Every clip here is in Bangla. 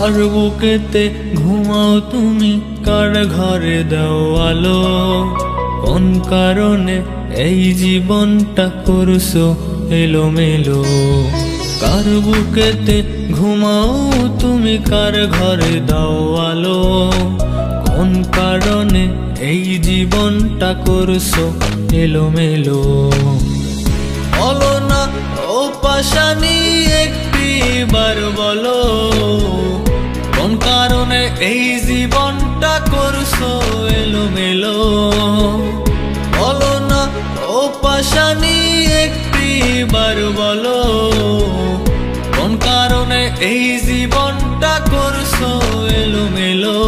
কার বুকেতে ঘুমাও তুমি, কার ঘরে দাও আলো? কোন কারণে এই জীবনটা করছো এলোমেলো? কার বুকেতে ঘুমাও তুমি, কার ঘরে দাও আলো? কোন কারণে এই জীবনটা করছো এলোমেলো? বলো না ও পাশানি, একটিবার বলো, কোন কারণে এই জীবনটা করছো এলোমেলো? বলো না ও পাশানি, একটিবার বলো, কোন কারণে এই জীবনটা করছো এলোমেলো?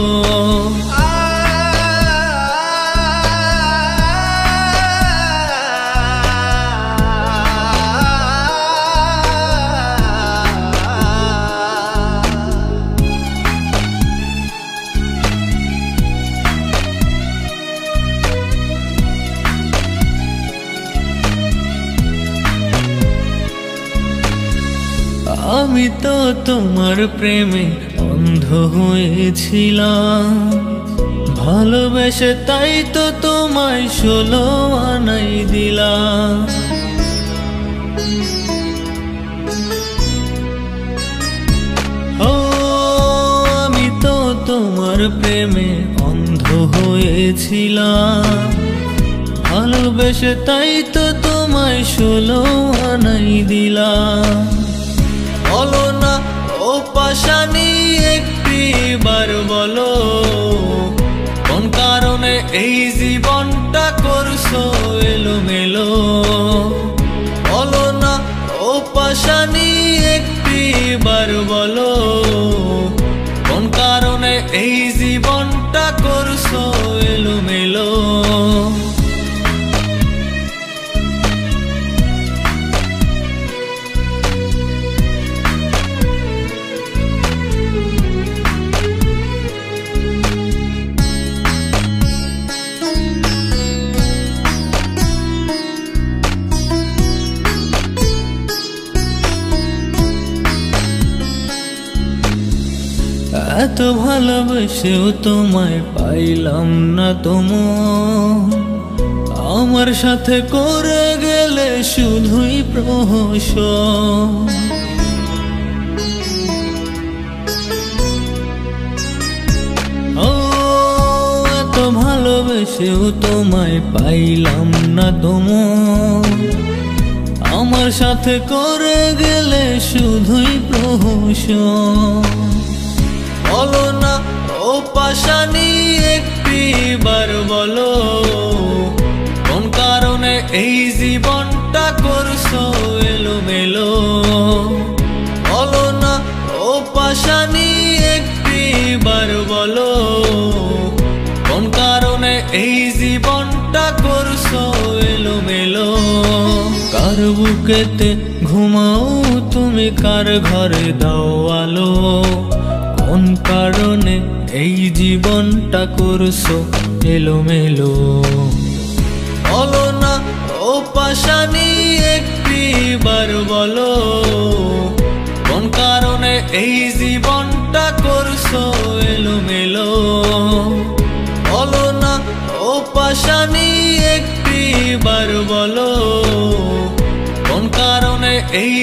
আমি তো তোমার প্রেমে অন্ধ হয়েছিলাম, ভালোবেসে তাই তো তোমায় 16 আনাই দিলাম। ও আমি তো তোমার প্রেমে অন্ধ হয়েছিলাম, ভালোবেসে তাই তো তোমায় 16 আনাই দিলাম। বলো না ও পাশানি, একটিবার বলো, কোন কারণে এই জীবনটা করছো এলোমেলো? বলো না ও পাশানি, একটিবার বলো, কোন কারণে এই জীবনটা করছো এলোমেলো? এত ভালোবেসেও তোমায় পাইলাম না তোমার, আমার সাথে করে গেলে শুধুই প্রহসন। ও এত ভালোবেসেও তোমায় পাইলাম না তোমার, আমার সাথে করে গেলে শুধুই প্রহসন। বলো না ও পাশানি, একটিবার বলো, কোন কারণে এই জীবনটা করছো এলোমেলো? বলো না ও পাশানি, একটিবার বলো, কোন কারণে এই জীবনটা করছো এলোমেলো? কার বুকেতে ঘুমাও তুমি, কার ঘরে দাও আলো? কোন কারণে এই জীবনটা করছো এলোমেলো? বলো না ও পাশানি, একটিবার বলো, কোন কারণে এই জীবনটা করছো এলোমেলো? বলো না ও পাশানি, একটিবার বলো, কোন কারণে এই